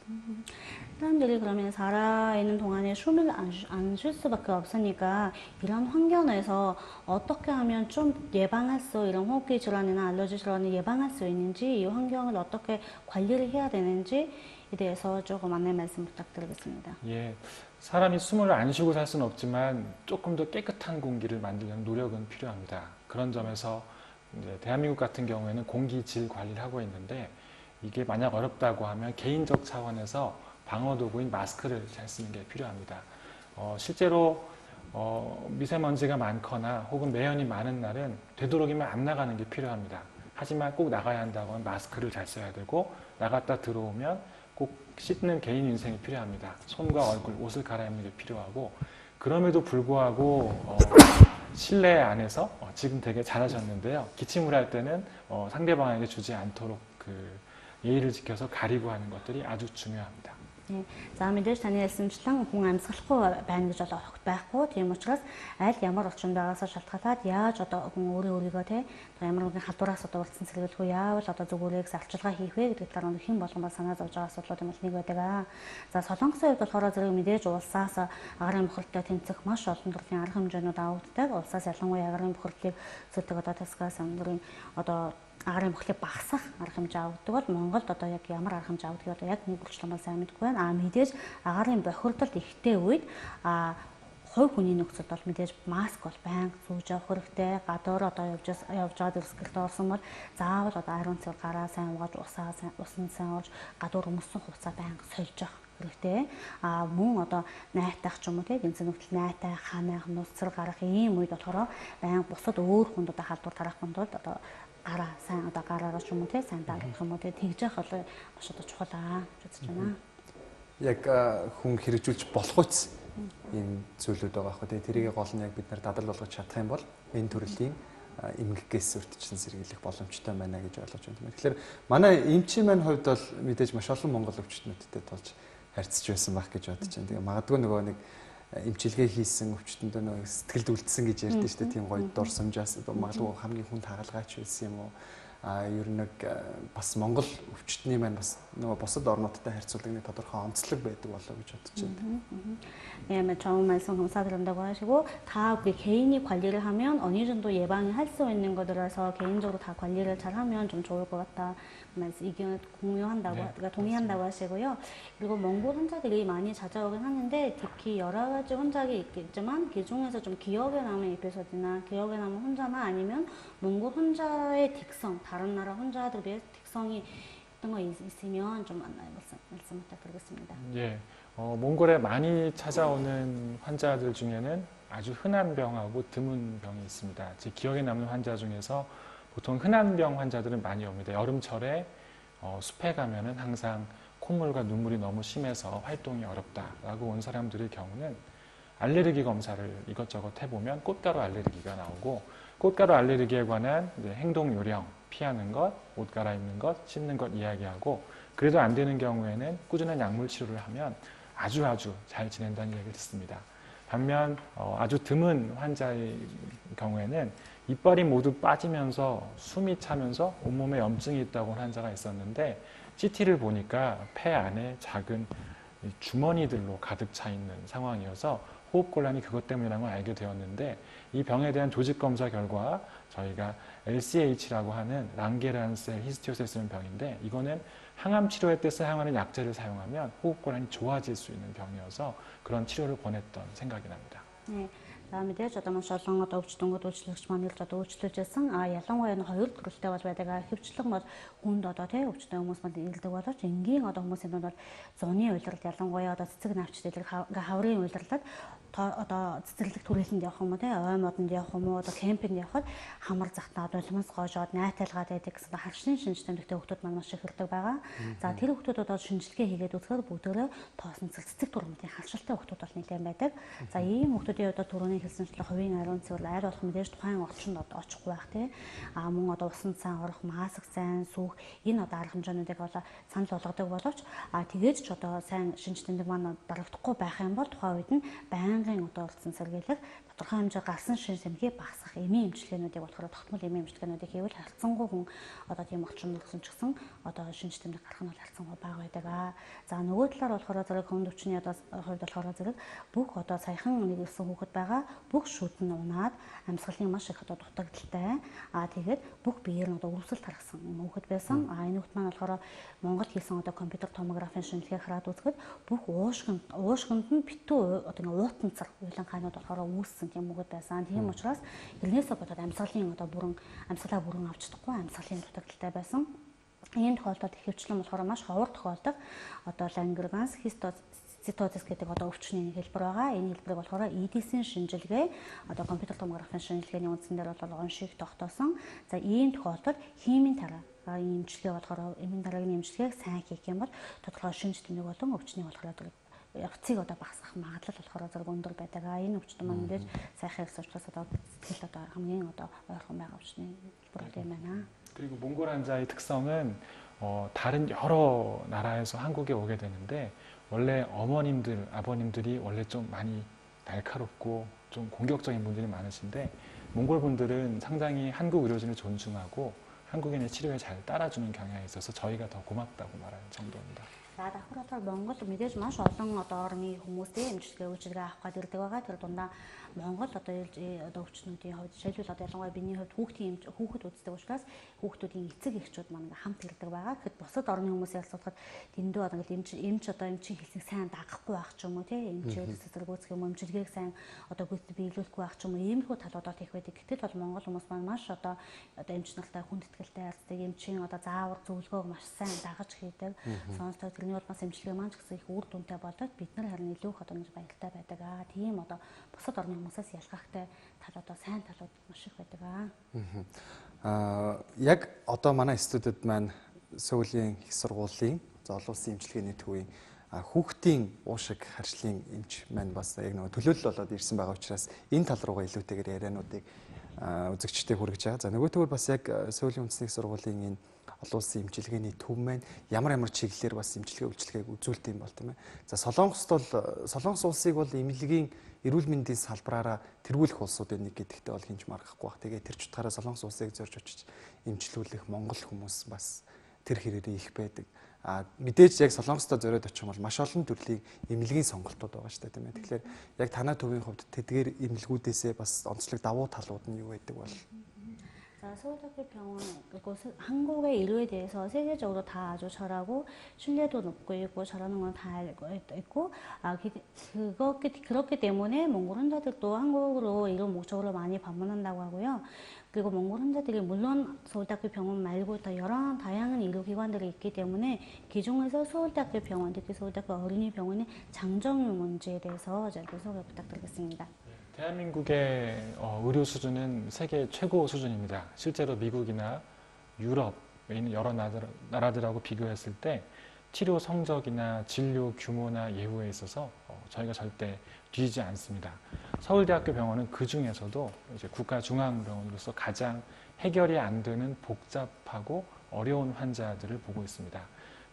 B: 사람들이 그러면 살아있는 동안에 숨을 안 쉴 수밖에 없으니까 이런 환경에서 어떻게 하면 좀 예방할 수 이런 호흡기 질환이나 알러지 질환을 예방할 수 있는지 이 환경을 어떻게 관리를 해야 되는지에 대해서 조금 안내 말씀 부탁드리겠습니다.
C: 예, 사람이 숨을 안 쉬고 살 수는 없지만 조금 더 깨끗한 공기를 만들려는 노력은 필요합니다. 그런 점에서 이제 대한민국 같은 경우에는 공기질 관리를 하고 있는데 이게 만약 어렵다고 하면 개인적 차원에서 방어도구인 마스크를 잘 쓰는 게 필요합니다. 실제로 미세먼지가 많거나 혹은 매연이 많은 날은 되도록이면 안 나가는 게 필요합니다. 하지만 꼭 나가야 한다고 하면 마스크를 잘 써야 되고 나갔다 들어오면 꼭 씻는 개인 위생이 필요합니다. 손과 얼굴, 옷을 갈아입는 게 필요하고 그럼에도 불구하고 실내 안에서 지금 되게 잘하셨는데요. 기침을 할 때는 상대방에게 주지 않도록 예의를 지켜서 가리고 하는 것들이 아주 중요합니다.
B: За мэдээж таны хэлсэнчлэн хүн амьсгалахгүй байна гэж бол огт байхгүй. Тийм учраас аль ямар орчинд байгаасаа шалтгаалаад яаж одоо хүн өөрийгөө те ямар нэгэн халдвараас одоо урдсан сэргийлэх үү, яавал одоо зүгээрээс арчилгаа хийх вэ гэдэг талаар хэн болгон ба санаа зовж байгаа асуудлууд нэг байдаг. За Солонгосын хувьд болохоор зэрэг мэдээж улсаас агарын бохирдолтой тэмцэх маш олон төрлийн арга хэмжээнүүд авагддаг. Улсаас ялангуяа агарын бохирдлыг зөвлөдөг одоо Таскаас амдрын одоо агарын бохирдлыг багасгах арга хэмжээ авдаг бол Монголд одоо яг ямар арга хэмжээ авдгийг одоо яг нэг бүрчлэн бол сайн мэдгүй байна. Мэдээж агарын бохирдолд ихтэй үед хувь хүний нөхцөлд бол мэдээж маск бол байнга зүүж явах хэрэгтэй. Гадуур одоо явж байгаа дэвсгэрт орсон бол заавал одоо ариун цэвэр гараа сайн угааж усан сайн ууж гадуур өмссөн хувцас байнга сольж явах хэрэгтэй. Мөн одоо найтах ч юм уу тийм гинцэн нөхцөл найтай ханах нууцрал гарах ийм үед болохоор байнга бусад өөр хүнд одоо халдвар тарахгүй тулд одоо гараа сайн одоо гараараа ч юм уу тийм сайн даалгах юм уу тийм тэгж явах бол маш одоо чухал гэж үзэж байна.
A: Яг хүн хэрэгжүүлж болох үс ийм зүйлүүд байгаа хөө тийм тэрийг гол нь яг бид нар дадал болгож чадах юм бол энэ төрлийн эмгэгээс урьдчилан сэргийлэх боломжтой байна гэж ойлгож байна. Тэгэхээр манай эмчийн маань хувьд бол мэдээж маш олон монгол өвчтнүүдтэй тулж харьцаж байсан байх гэж бодож байна. Тэгээ магадгүй нөгөө нэг эмчилгээ хийсэн өвчтөндөө нөгөө сэтгэлд үлдсэн гэж ярьдэн шүү дээ. Тийм гоё дурсамжаас магадгүй хамгийн хүнд хагалгаач байсан юм уу? Ер нь бас монгол өвчтний маань бас нөгөө бусад орнуудтай харьцуулах нэг тодорхой онцлог байдаг болоо гэж бодож байна.
B: 예, 처음 말씀 감사드린다고 하시고 다 우리 개인이 관리를 하면 어느 정도 예방이 할 수 있는 것들어서 개인적으로 다 관리를 잘 하면 좀 좋을 것 같다. 의견을 공유한다고, 그러니까 동의한다고 하시고요. 그리고 몽골 환자들이 많이 찾아오긴 하는데 특히 여러 가지 환자가 있겠지만 그 중에서 좀 기억에 남는 에피소드나 기억에 남는 환자나 아니면 몽골 환자의 특성, 다른 나라 환자들에 비해 특성이 어떤 거 있으면 좀 말씀 부탁드리겠습니다.
C: 예, 몽골에 많이 찾아오는 환자들 중에는 아주 흔한 병하고 드문 병이 있습니다. 제 기억에 남는 환자 중에서 보통 흔한 병 환자들은 많이 옵니다. 여름철에 숲에 가면은 항상 콧물과 눈물이 너무 심해서 활동이 어렵다라고 온 사람들의 경우는 알레르기 검사를 이것저것 해보면 꽃가루 알레르기가 나오고 꽃가루 알레르기에 관한 행동 요령, 피하는 것, 옷 갈아입는 것, 씻는 것 이야기하고 그래도 안 되는 경우에는 꾸준한 약물 치료를 하면 아주 잘 지낸다는 얘기를 듣습니다. 반면 아주 드문 환자의 경우에는 이빨이 모두 빠지면서 숨이 차면서 온몸에 염증이 있다고 한 환자가 있었는데 CT를 보니까 폐 안에 작은 주머니들로 가득 차 있는 상황이어서 호흡곤란이 그것 때문이라는 걸 알게 되었는데 이 병에 대한 조직 검사 결과 저희가 LCH라고 하는 랑게란셀 히스티오시스라는 병인데 이거는 항암 치료에 때 사용하는 약제를 사용하면 호흡곤란이 좋아질 수 있는 병이어서 그런 치료를 권했던 생각이 납니다.
B: 네. За мэдээж одоо маш олон одоо өвчтөнгөд үйлчлэгч маань л одоо үйлчлүүлж байсан. Ялангуяа энэ хоёр төрөлтэй болж байдаг. Хэвчлэн бол хүнд одоо тий өвчтөй хүмүүс маань ирдэг боловч энгийн одоо хүмүүсийн дунд бол зуны уйлрал ялангуяа одоо цэцэг навч дэлгэр хаврын уйлралд одоо цэцэрлэг түрээлэнд явах юм уу тий ой модонд явах юм уу одоо кемпинд явхад хамар захтаад улмаас гоожоод найтайлгаад байдаг гэсэн харшны шинж тэмдэгтэй хүмүүс маань маш их ирдэг байгаа. За тэр хүмүүс одоо шинжилгээ хийгээд үзэхээр бүгдөө тоосон цэцэг турмын харшилтай хүмүүс бол нэлээд байдаг. За ийм хүмүүсийн одоо түрүүний хэлсэнчлэн хувийн ариун цэвэр аль болох мэдээж тухайн орчинд очихгүй байх тий. Мөн одоо усан цайн орох, маск цайн сүүх энэ одоо арга хэмжээнүүдийг одоо санал болгодог боловч тэгээд ч одоо сайн шинж тэмдэг маань барагдахгүй байх юм бол тухайн үед нь байнгын одоо урдсан сэргийлэх тодорхой хэмжээ гарсан шинж тэмдгийг багасгах эмийн эмчилгээнүүдийг болохоор тогтмол эмийн эмчилгээнүүдийг хийвэл харьцангуй хүн одоо тийм орчинд орсон ч гэсэн одоо шинж тэмдэг гарах нь бол харьцангуй бага байдаг. За нөгөө талаар болохоор зэрэг хүнд өвчний одоо хувьд болохоор зэрэг бүх одоо саяхан нэгсэн хүүхэд байгаа бүх шүд нь унаад амьсгалын маш их одоо дутагдaltaй. Тэгээд бүх биеэр нь одоо өрөвсөл тархсан хүүхэд байсан. Энэ хүүхэд маань болохоор Монгол хийсэн одоо компьютер томографийн шинжилгээг хараад үзэхэд бүх уушгинд нь битүү одоо уутанцар уйлан хаанууд болохоор үүссэн тийм хүүхэд байсан. Тийм учраас тэрнээсээ бодоод амьсгалын одоо амьсгалаа бүрэн авч чадахгүй амьсгалын дутагдaltaй байсан. Ийм тохиолдолд ихэвчлэн болохоор маш ховор тохиолдог одоо лангерганс цитозис гэдэг одоо өвчний хэлбэр байгаа. Энэ хэлбэрийг болохоор EDS-ийн шинжилгээ одоо компьютер томографийн шинжилгээний үндсэн дээр бол оншиг тогтоосон. За ийм тохиолдолд химийн тараа эмчилгээ болохоор эмийн дараагийн эмчилгээг сайн хийх юм бол тодорхой шинж тэмдэг болон өвчний болохоор явцыг одоо багасгах магадлал болохоор зэрэг өндөр байдаг. Энэ өвчтөн маань мэдээж сайхан ирсэн учраас одоо сэтгэл одоо хамгийн одоо ойрхон байгаа өвчний хэлбэр юм байна.
C: 그리고 몽골 환자의 특성은 다른 여러 나라에서 한국에 오게 되는데 원래 어머님들, 아버님들이 원래 좀 많이 날카롭고 좀 공격적인 분들이 많으신데 몽골 분들은 상당히 한국 의료진을 존중하고 한국인의 치료에 잘 따라주는 경향이 있어서 저희가 더 고맙다고 말하는 정도입니다.
B: За давхар Монгол мэдээж маш олон одоо орны хүмүүстэй эмчилгээ үйлчилгээ авах гээд ирдэг байгаа. Тэр дундаа Монгол одоо өвчнүүдийн хувьд жишээлбэл одоо ялангуяа биений хувьд хүүхэд үздэг учраас хүүхдүүдийн эцэг эхчүүд маань хамт ирдэг байгаа. Тэгэхэд бусад орны хүмүүсийн ялцуудахад дэндүү одоо эмч одоо эмчийн хэлсийг сайн дагахгүй байх ч юм уу тий эмчээс зэрэгцэх юм эмчилгээг сайн одоо гүйцэд биелүүлэхгүй байх ч юм уу иймэрхүү талуудад их байдаг. Гэтэл бол Монгол хүмүүс маань маш одоо эмч нартай хүндэтгэлтэй харьцдаг эмчийн одоо заавар зөвлөгөөг маш сайн дагаж хийдэг. Сонсдог тэрний бол бас эмчилгээ маань ч гэсэн их үр дүнтэй болоод бид нар харин илүү их одоо ингэж баяртай байдаг. Тийм одоо бусад орны хүмүүсээс ялгахтай тал одоо сайн талууд маш их байдаг.
A: Яг одоо манай студид маань Сөүлийн их сургуулийн олон улсын эмчилгээний төвийн хүүхдийн уушиг харшлын эмч маань бас яг нөгөө төлөөлөл болоод ирсэн байгаа учраас энэ тал руугаа илүүтэйгээр яриануудыг үзэгчдэд хүргэж байгаа. За нөгөө төвөр бас яг Сөүлийн үндэсний сургуулийн энэ олон улсын эмчилгээний төв маань ямар чиглэлээр бас эмчилгээ үйлчилгээг үзүүлдэг юм бол тийм ээ. За Солонгос улсыг бол эмнэлгийн эрүүл мэндийн салбараараа тэргүүлэх улсуудын нэг гэдэгтээ бол хинж маргахгүй бах. Тэгээ тэр ч утгаараа Солонгос улсыг зорж очиж эмчлүүлэх монгол хүмүүс бас тэр хэрээрээ их байдаг. Мэдээж яг Солонгостой зориод очих юм бол маш олон төрлийн эмнэлгийн сонголтууд байгаа шүү дээ тийм ээ. Тэгэхээр яг танай төвийн хувьд тэдгээр эмнэлгүүдээсээ бас онцлог давуу талууд нь юу байдаг бол?
B: 자, 서울대학교 병원 그리고 한국의 의료에 대해서 세계적으로 다 아주 잘하고 신뢰도 높고 있고 잘하는 건 다 알고 있고 그렇기 때문에 몽골 환자들도 한국으로 이런 목적으로 많이 방문한다고 하고요. 그리고 몽골 환자들이 물론 서울대학교 병원 말고 또 여러 다양한 의료기관들이 있기 때문에 그중에서 서울대학교 병원, 특히 서울대학교 어린이병원의 장점 문제에 대해서 저희가 소개 부탁드리겠습니다.
C: 대한민국의 의료 수준은 세계 최고 수준입니다. 실제로 미국이나 유럽에 있는 여러 나라들하고 비교했을 때 치료 성적이나 진료 규모나 예후에 있어서 저희가 절대 뒤지지 않습니다. 서울대학교 병원은 그 중에서도 이제 국가중앙병원으로서 가장 해결이 안 되는 복잡하고 어려운 환자들을 보고 있습니다.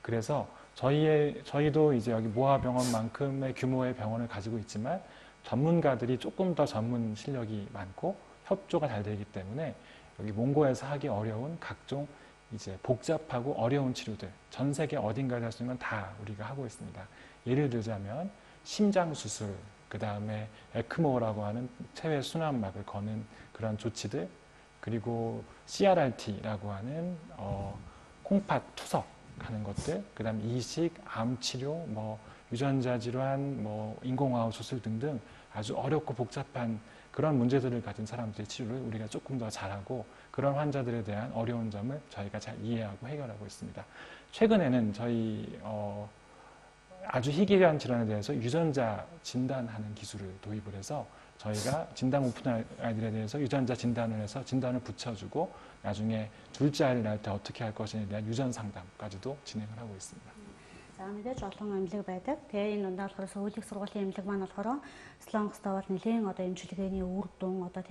C: 그래서 저희도 이제 여기 모아병원만큼의 규모의 병원을 가지고 있지만 전문가들이 조금 더 전문 실력이 많고 협조가 잘 되기 때문에 여기 몽고에서 하기 어려운 각종 이제 복잡하고 어려운 치료들 전 세계 어딘가에 할 수 있는 건 다 우리가 하고 있습니다. 예를 들자면 심장 수술, 그 다음에 에크모라고 하는 체외 순환막을 거는 그런 조치들, 그리고 CRRT라고 하는 콩팥 투석하는 것들, 그 다음 이식, 암 치료, 뭐 유전자 질환, 뭐 인공화학 수술 등등 아주 어렵고 복잡한 그런 문제들을 가진 사람들의 치료를 우리가 조금 더 잘하고 그런 환자들에 대한 어려운 점을 저희가 잘 이해하고 해결하고 있습니다. 최근에는 저희 아주 희귀한 질환에 대해서 유전자 진단하는 기술을 도입을 해서 저희가 진단 오픈 아이들에 대해서 유전자 진단을 해서 진단을 붙여주고 나중에 둘째 아이를 낳을 때 어떻게 할 것인에 대한 유전 상담까지도 진행을 하고 있습니다.
B: За мэдээж олон эмнэлэг байдаг. Тэгээ энэ дундаа болохоор сүүлийн сургуулийн эмнэлэг маань болохоор Солонгостой бол нэлийн одоо эмчилгээний үр дүн одоо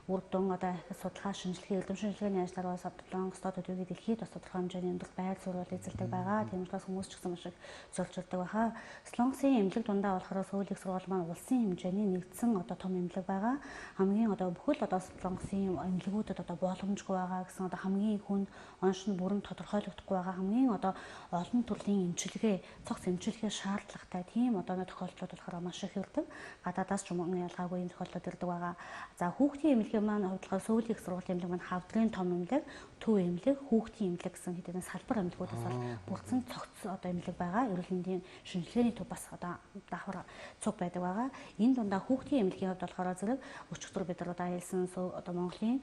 B: үр дүн одоо их судалгаа шинжилгээ эрдэм шинжилгээний ажлаар бас Солонгостой төдийгүй дэлхийд бас тодорхой хэмжээний өндөр байр суурь эзэлдэг байгаа. Тийм учраас хүмүүс ч гэсэн маш их зорчилдог байгаа. Солонгосын эмнэлэг дундаа болохоор сүүлийн сургууль маань улсын хэмжээний нэгдсэн одоо том эмнэлэг байгаа. Хамгийн одоо бүхэл одоо Солонгосын эмнэлгүүдэд одоо боломжгүй байгаа гэсэн одоо хамгийн хүнд оншин бүрэн тодорхойлогдохгүй байгаа хамгийн одоо олон төрлийн эмчилгээ цогц эмчилгээ шаардлагатай тийм одоо тохиолдлууд болохоор маш их ирдэг. Гадаадаас ч мөн ялгаагүй энэ тохиолдлууд ирдэг байгаа. За хүүхдийн эмнэлгийн маань хувьдлахаар сүүлийн сургуулийн эмнэлэг маань хавдрын том эмнэлэг, төв эмнэлэг, хүүхдийн эмнэлэг гэсэн хэдэн салбар эмнэлгүүдээс бол бүрдсэн цогц одоо эмнэлэг байгаа. Эрүүл мэндийн шинжилгээний төв бас одоо давхар цуг байдаг байгаа. Энэ дундаа хүүхдийн эмнэлгийн хувьд болохоор зэрэг өчигдөр бид нар одоо аялсан одоо Монголын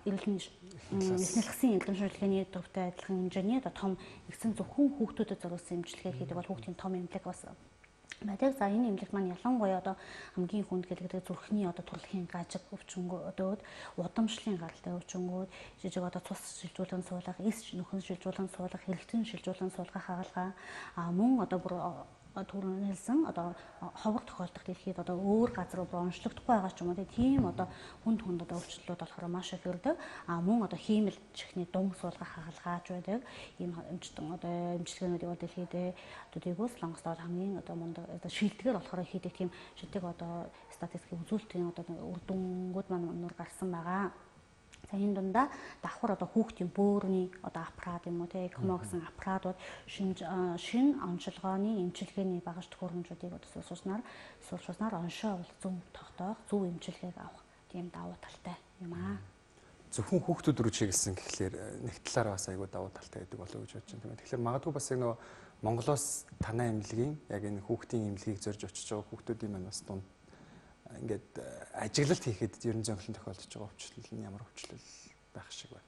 B: эрүүл мэндийн эхнэлгсэн эрдэм шинжилгээний төвтэй адилхан хэмжээний одоо том нэгэн зөвхөн хүүхдүүдэд зориулсан эмчилгээ хийдэг бол хүүхдийн том эмнэлэг бас байдаг. За энэ эмнэлэгт маань ялангуяа одоо хамгийн хүнд гэдэг зүрхний одоо турлахын гажиг өвчнгөөд, удамшлын гаралтай өвчнгөөд, жижиг одоо цус шилжүүлэн суулгах, эс нөхөн шилжүүлэн суулгах, хэрэгтэн шилжүүлэн суулгах хаалгаа мөн одоо бүр түрүүн хэлсэн одоо ховор тохиолдох дэлхийд одоо өөр газар руу онцлогдохгүй байгаа ч юм уу тийм одоо хүнд одоо өвчлөлүүд болохоор маш их ирдэг. Мөн одоо хиймэл чихний дум суулгах хаалгаач байдаг. Ийм эмчтэн одоо эмчилгээнүүдийг бол дэлхийд төдийгүй Солонгосд хамгийн одоо мундаг шилдгээр болохоор хийдэг тийм шилдэг одоо статистикийн үзүүлэлтийн одоо үр дүнгууд маань нур гарсан байгаа. За энэ дундаа давхар одоо хүүхдийн бөөрийн одоо аппарат юм уу ЭКМО гэсэн аппаратууд шинэ онцлогооны эмчилгээний багаж төхөөрөмжүүдийг одоо суулжуулснаар оншоо бол зөв тогтоох, зөв эмчилгээг авах тийм давуу талтай юм аа.
A: Зөвхөн хүүхдүүд рүү чиглэсэн гэхлээр нэг талаараа бас айгүй давуу талтай байдаг болов уу гэж бодож байна. Тэгэхээр магадгүй бас яг нөгөө Монголоос танай эмнэлгийн яг энэ хүүхдийн эмнэлгийг зорж очиж байгаа хүүхдүүдийн маань бас дунд ингээд ажиглалт хийхэд ерөн зөнхлөн тохиолдож байгаа өвчлөл нь ямар өвчлөл байх шиг байна.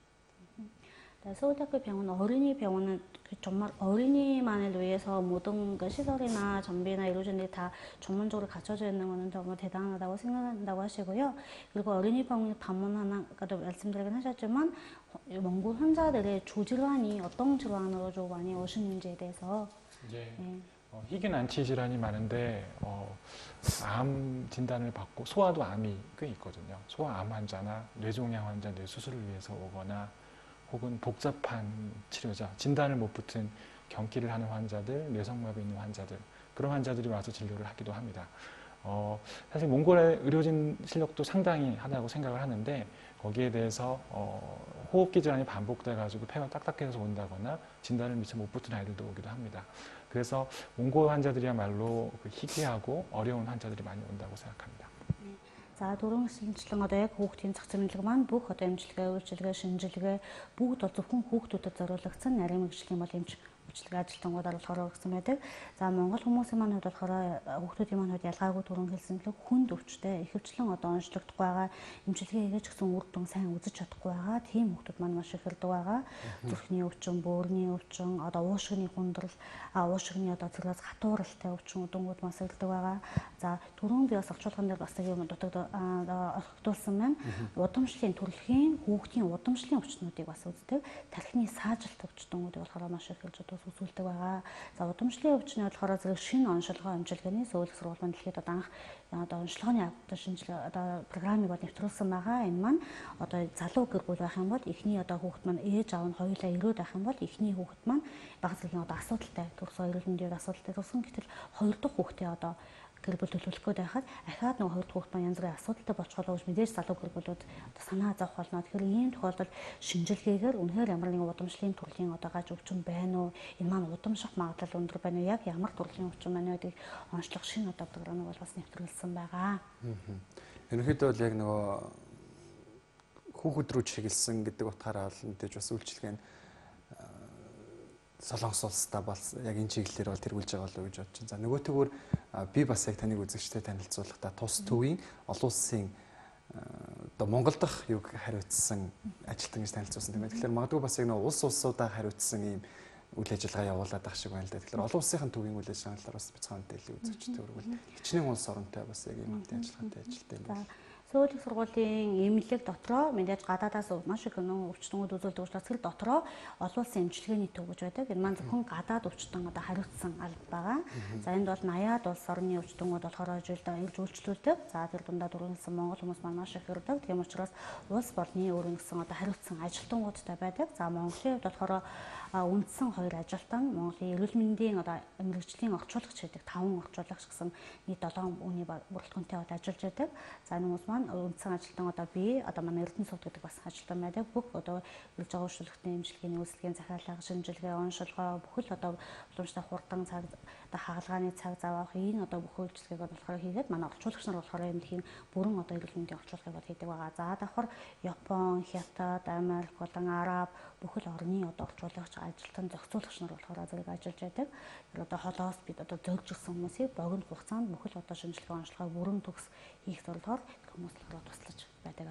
B: 서울대학교 병원 어린이 병원은 정말 어린이만을 위해서 모든 시설이나 장비나 의료진들이 다 전문적으로 갖춰져 있는 것은 정말 대단하다고 생각한다고 하시고요. 그리고 어린이 병원 방문하나 아까도 말씀드리긴 하셨지만 몽골 환자들의 조질환이 어떤 질환으로 좀 많이 오시는지에 대해서
C: 희귀 난치 질환이 많은데 암 진단을 받고 소아도 암이 꽤 있거든요. 소아 암 환자나 뇌종양 환자 뇌 수술을 위해서 오거나 혹은 복잡한 치료자, 진단을 못 붙은 경기를 하는 환자들, 뇌성마비 있는 환자들, 그런 환자들이 와서 진료를 하기도 합니다. 사실 몽골의 의료진 실력도 상당히 하다고 생각을 하는데 거기에 대해서 호흡기 질환이 반복돼가지고 폐가 딱딱해서 온다거나 진단을 미처 못 붙은 아이들도 오기도 합니다. 그래서 몽골 환자들이야말로 희귀하고 어려운 환자들이 많이 온다고 생각합니다.
B: За дөрвөн шинжилгээ одоо яг хүүхдийн зах зээл маань бүх одоо эмчилгээ, үйлчилгээ, шинжилгээ бүгд бол зөвхөн хүүхдүүдэд зориулагдсан нарийн мэргэжлийн бол эмч үйлчилгээ ажилтнуудаар болохоор өгсөн байдаг. За Монгол хүмүүсийн маань хувьд болохоор хүүхдүүдийн маань хувьд ялгаагүй түрүүн хэлсэнчлэг хүнд өвчтэй, ихэвчлэн одоо онцлогдохгүй байгаа, эмчилгээ хийж гэсэн үр дүн сайн үзэж чадахгүй байгаа. Тийм хүүхдүүд маань маш их ирдэг байгаа. Зүрхний өвчин, бөөрийн өвчин, одоо уушигны хүндрэл, уушигны одоо зэрлээс хатууралтай өвчин өдөнгүүд маш ирдэг байгаа. За түрүүн би бас орчуулган дээр бас нэг юм дутагдуулсан байна. Удамшлын төрөлхийн хүүхдийн удамшлын өвчтнүүдийг бас үздэг. Тархины саажилт өвчтнүүдийг болохоор маш их хэлж үзүүлдэг байгаа. За удамшлын өвчнүүд болохоор зэрэг шинэ оншилгоо амжилгааны зөвлөх сургуулийн дэлхийд анх онцлогооны шинжилгээ программыг нэвтрүүлсэн байгаа. Энэ маань залуу гэр бүл байх юм бол эхний хүүхэд маань ээж аав нь хоёулаа ирээд байх юм бол эхний хүүхэд маань бага зэргийн асуудалтай төрсөн эрүүл мэндийн асуудалтай төрсөн. Гэтэл хоёр дахь хүүхдээ гэр бүл төлөвлөх гээд байхад ахаад хоёр дахь хүүхэд маань янз бүрийн асуудалтай болчихлоо гэж мэдээж залуу гэр бүлүүд санаа зовх болно. Тэгэхээр ийм тохиолдолд шинжилгээгээр үнэхээр ямар нэгэн удамшлын төрлийн гаж өвчин байна уу? Энэ маань удамших магадлал өндөр байна уу? Яг ямар төрлийн өвчин байна вэ гэдгийг онцлох шинэ програмыг бол бас нэвтрүүлсэн байгаа.
A: Ерөнхийдөө бол яг нөгөө хүүхэд рүү чиглэсэн гэдэг утгаараа бол мэдээж бас үйлчилгээ нь Солонгос улстай бол яг энэ чиглэлээр бол тэргүүлж байгаа болов уу гэж бодож байна. За нөгөөтэйгөр би бас яг таныг үзэгчтэй танилцуулахдаа тус төвийн олон улсын Монгол дахь юг хариуцсан ажилтан гэж танилцуулсан тийм ээ. Тэгэхээр магадгүй бас яг нэг улсуудаа хариуцсан ийм үйл ажиллагаа явуулаад байх шиг байна л да. Тэгэхээр олон улсын төвийн үйл ажиллагааны талаар бас бяцхан мэдээлэл үзэгчтэй өргөл хичнээн улс оронтой бас яг ийм хамтын ажиллагаатай ажилтсан юм байна.
B: Зөвлөх сургуулийн эмнэлэг дотроо мэдээж гадаадаас маш их өвчтнүүд үзүүлдэг учраас тэр дотроо олон улсын эмчилгээний төв гэж байдаг. Энэ маань зөвхөн гадаад өвчтөн хариуцсан алба байгаа. За энд бол 80-аад улс орны өвчтөнүүд болохоор жилдээ үйлчлүүлдэг. За тэр дундаа дөрвөлсөн монгол хүмүүс маань маш их ирдэг. Тийм учраас улс болны өөр нэгэн хариуцсан ажилтнуудтай байдаг. За Монголын хувьд болохоор үндсэн хоёр ажилтан Монголын эрүүл мэндийн мэрэгжлийн орчуулагч гэдэг 5 орчуулагч гэсэн нийт 7 хүний бүрэлдэхүүнтэй ажиллаж байдаг. За энэ хүмүүс маань үндсэн ажилтан би манай Эрдэнэ сувд гэдэг бас ажилтан байдаг. Бүх ирж байгаа үйлчлэгчдийн эмчилгээний үйлчлэгийн захиалга, шинжилгээ, оншилгоо бүхэл боломжтой хурдан цаг хаалгааны цаг зав авах энэ бүх үйлчлэгийг болохоор хийгээд манай орчуулагч нар болохоор эмнэлгийн бүрэн эрүүл мэндийн орчуулгыг хийдэг байгаа. За давхар Япон, Хятад, Америк болон Араб бүхэл орны орчуулагч ажилтан зохицуулагч нар болохоор зэрэг ажиллаж байдаг. Тэр холоос бид зорж ирсэн хүмүүсийг богино хугацаанд бүхэл шинжилгээ онцлогоо бүрэн төгс хийх зорилгоор хүмүүс туслаж байдаг.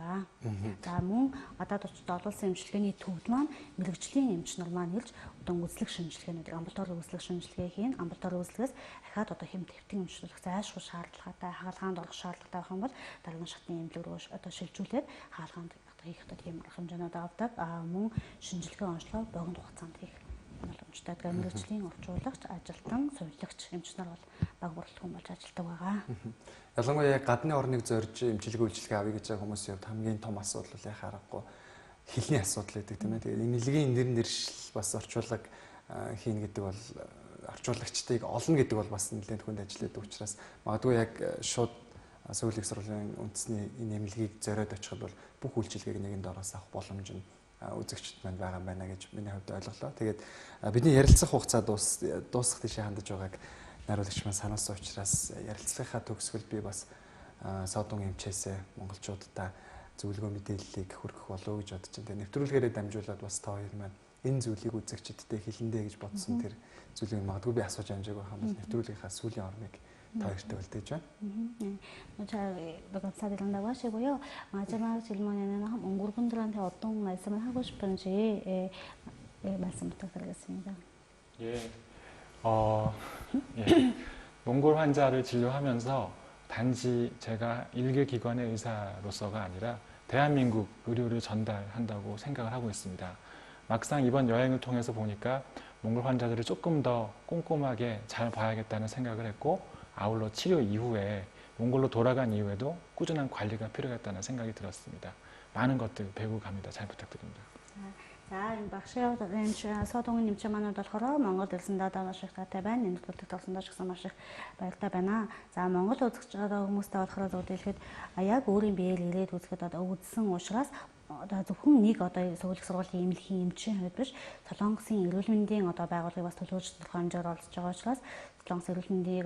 B: За мөн гадаад очтой олон улсын эмчилгээний төвд маань мэрэгжлийн эмч нар маань хэлж үзлэг шинжилгээнүүд амбулаторийн үзлэг шинжилгээ хийн. Амбулаторийн үзлэгээс ахаад хэм твтэн эмчлүүлэх зайлшгүй шаардлагатай хаалгаанд орох шаардлагатай байх юм бол дараагийн шатны эмнэлэг рүү шилжүүлээд хаалгаанд хийх тийм хэмжээнүүд авдаг. Мөн шинжилгээ онцлогоо богино хугацаанд хийх боломжтой. Тэгэхээр мэрэгжлийн орчуулагч, ажилтан, сувилагч эмч нар бол бага бүрэлдэхүүн болж ажилладаг байгаа.
A: Ялангуяа яг гадны орныг зорж эмчилгээ үйлчилгээ авъя гэж байгаа хүмүүсийн хувьд хамгийн том асуудал яг харахгүй хэлний асуудал гэдэг тийм ээ. Тэгээд эмнэлгийн нэршил бас орчуулга хийн гэдэг бол орчуулагчдыг олно гэдэг бол бас нэлээд хүнд ажилладаг учраас магадгүй яг шууд Сувилагч сургуулийн үндэсний энэ эмнэлгийг зориод очиход бол бүх үйлчилгээг нэгэнд ороос авах боломж нь үзэгчд маань байгаа юм байна гэж миний хувьд ойлголоо. Тэгээд бидний ярилцах хугацаа дуусах тийшээ хандаж байгааг найруулагч маань санаасан учраас ярилцлагынхаа төгсгөл би бас Содон эмчээсээ монголчуудаа зөвлөгөө мэдээллийг хүргэх болов уу гэж бодож байна. Нэвтрүүлгээрээ дамжуулаад бас та хоёр маань энэ зүйлийг үзэгчдтэй хэлэндэ гэж бодсон тэр зүйлийг магадгүй би асууж амжааг байх юм бол нэвтрүүлгийнхаа сүүлийн орныг 타이르트 때죠.
B: 잘 감사드린다고 하시고요. 마지막 질문에는 몽골분들한테 어떤 말씀을 하고 싶은지 말씀 부탁드리겠습니다.
C: 예, 몽골 환자를 진료하면서 단지 제가 일개 기관의 의사로서가 아니라 대한민국 의료를 전달한다고 생각을 하고 있습니다. 막상 이번 여행을 통해서 보니까 몽골 환자들을 조금 더 꼼꼼하게 잘 봐야겠다는 생각을 했고, 아울러 치료 이후에 몽골로 돌아간 이후에도 꾸준한 관리가 필요했다는 생각이 들었습니다. 많은 것들 배우고 갑니다. 잘 부탁드립니다.
B: За энэ багшийн содонгийн нэмчманууд болохоор Монгол ирсэндээ маш их таатай байна. Энэ төлөвлөлт тавсандаа ч гэсэн маш их баяртай байна. За Монгол үзэж байгаа хүмүүстэй болохоор зөвлөхөд яг өөрийн биеэр ирээд үзэхэд үзсэн учраас зөвхөн нэг сувилагч сургуулийн эмнэлгийн эмчийн хувьд биш, Солонгосын эрүүл мэндийн байгууллагыг бас төлөвлөж тодорхой хэмжээр оролцож байгаа учраас Солонгос эрүүл мэндийг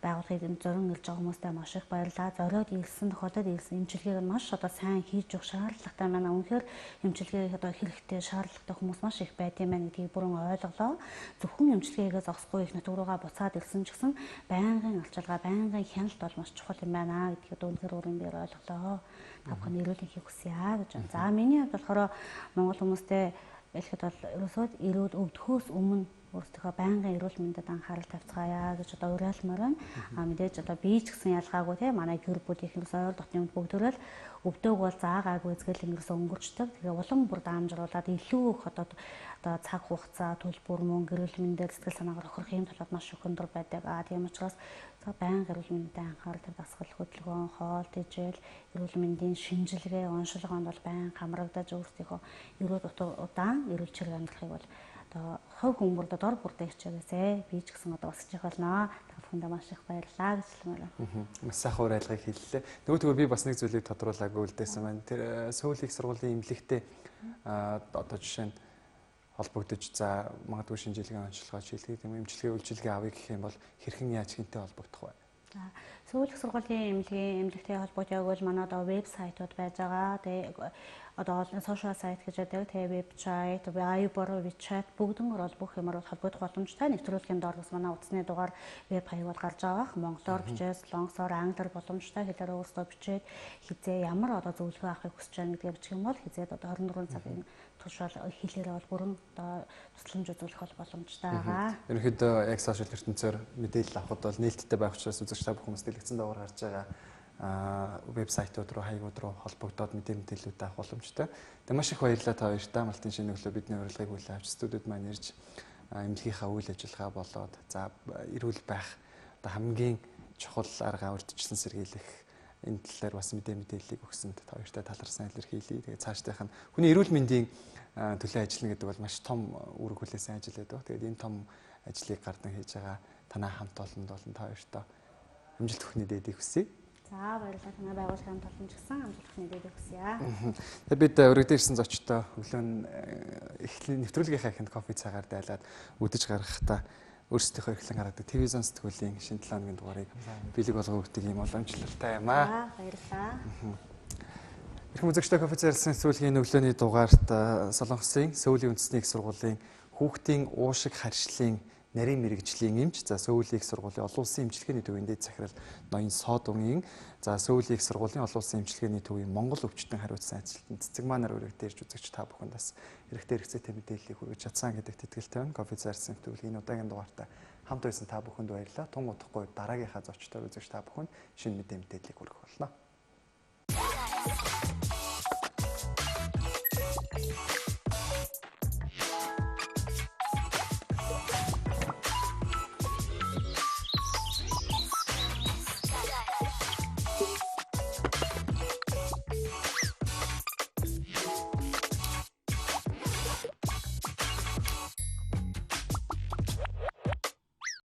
B: байгууллагыг зорин ирж байгаа хүмүүстэй маш их баярлалаа. Зориод ирсэн тохиолдолд ирсэн эмчилгээг нь маш сайн хийж өгөх шаардлагатай байна. Үнэхээр эмчилгээ хэрэгтэй шаардлагатай хүмүүс маш их байт юм байна гэдгийг бүрэн ойлголоо. Зөвхөн эмчилгээгээс зогсохгүй их нутгуруугаа буцаад ирсэн ч гэсэн байнгын алчилгаа, байнгын хяналт бол маш чухал юм байна гэдгийг үнэхээр өөрийн биеэр ойлголоо. Та бүхэн эрүүлэнхийг хүсье гэж байна. За миний хувьд болохоор Монгол хүмүүстэй хэлэхэд бол ерөөсөө өвдөхөөс өмнө өөрсдөө байнгын эрүүл мэндэд анхаарал тавьцгаая гэж одоо уриалмаар байна. Мэдээж одоо би ч гэсэн ялгаагүй тийм манай гэр бүлийнхэн ойр дотны бүгдөө л өвдөг бол заагаагүй згэл ингэсэн өнгөрчдөг. Тэгээ улам бүр даамжруулаад илүү их одоо цаг хугацаа төлбөр мөн эрүүл мэндээр сэтгэл санаагаар охирох юм талууд маш их өндөр байдаг. Тийм учраас байнга эрүүл мэндэд анхаарал дасгал хөдөлгөөн, хоол тэжээл, эрүүл мэндийн шинжилгээ, онцлогоонд бол байнга хамрагдаж өөрсдийнхөө эрүүл удаан эрүүл чирэг амьдрахыг бол одоо хувь хүмүүрд дор бүрдээ хичээгээсэй. Би ч гэсэн одоо басж байгаа болно. Та бүхэндээ маш их баярлалаа гэж хэлмээр байна.
A: Маш сайхан уриалгыг хэллээ. Нөгөөдгөр би бас нэг зүйлийг тодруулаагүй үлдээсэн байна. Тэр Сөүл их сургуулийн эмнэлэгтэй одоо жишээ нь холбогдож за магадгүй шинжилгээ онцлогоо шилдэг юм эмчилгээ үйлчилгээ авъя гэх юм бол хэрхэн яаж хинтээ холбогдох вэ?
B: Сөүл их сургуулийн эмнэлэгтэй холбоотой бол манай одоо вебсайтууд байж байгаа. Тэгээ одоо сошиал сайт гэж байдаг. Тэгээ вебсайт, Viber, WeChat бүгдэн бол бүх юмар холбогдох боломжтой. Нэвтрүүлгийн доор бас манай утасны дугаар веб хаяг бол гарч байгаа. Монголоор бичээс, солонгосоор, англиар боломжтой. Хэлээр өөрсдөө бичээд хизээ ямар одоо зөвлөгөө авахыг хүсэж байгаа гэдгийг бичих юм бол хизээд одоо 24 цагийн туршаал хэлээрээ бол бүрэн одоо тусламж үзүүлэх бол боломжтой байгаа.
A: Ерөнхийдөө яг сошиал ертөнцөөр мэдээлэл авахд бол нээлттэй байх учраас үзэгч та бүхэн дэлгэцэн дагавар гарч байгаа вебсайтууд руу хаягууд руу холбогдоод мэдээлэлүүд авах боломжтой. Тэгээ маш их баярлалаа та хоёртаа Малтын шинэ өглөө бидний урилгыг хүлээн авч студид маань ирж эмнэлгийнхаа үйл ажиллагаа болоод за эрүүл байх одоо хамгийн чухал арга урьдчилан сэргийлэх энэ талаар бас мэдээллийг өгсөнд та хоёртаа таларсан илэрхийлье. Тэгээ цаашдынх нь хүний эрүүл мэндийн төлөө ажиллана гэдэг бол маш том үүрэг хүлээсэн ажил байдаг. Тэгээд энэ том ажлыг гардан хийж байгаа танай хамт олонд болон та хоёртаа амжилт бүхний дээдийг хүсье.
B: За баярлалаа танай байгууллагын толгойч гэсэн амжилт бүхний дээдийг хүсье.
A: Тэгээд бид өргөдөө ирсэн зочдоо өглөө эхлэн нэвтрүүлгийнхаа ихэнд кофе цагаар дайлаад үдэж гаргахдаа өөрсдийнхөө эрхлэн гаргадаг телевизэн сэтгүүлийн шинэ 7 хоногийн дугаарыг бэлэг болгоо өгдөг юм боломжтой юм аа.
B: Баярлалаа.
A: Ирхэн үзэгчтэй кофе зарлсан сүүлийн өглөөний дугаарт Солонгосын Сөүлийн үндэсний их сургуулийн хүүхдийн уушиг харьшлын нарийн мэрэгжлийн эмч за Сөүлийн их сургуулийн олон улсын эмчилгээний төвийн дэд захирал Ноён Содунгийн за Сөүлийн их сургуулийн олон улсын эмчилгээний төвийн Монгол өвчтөн хариуцсан ажилтнанд цэцэг манаар өргөдөө ирж үзэгч та бүхэнд бас хэрэгтэй хэрэгцээтэй мэдээллийг хүргэж чадсан гэдэгт итгэлтэй байна. Кофе зарлсан төвлөгийн удаагийн дугаартаа хамт байсан та бүхэнд баярлалаа. Тун удахгүй дараагийнхаа зочдоор үзэгч та бүхэнд шинэ мэдээллийг хүргэх болно.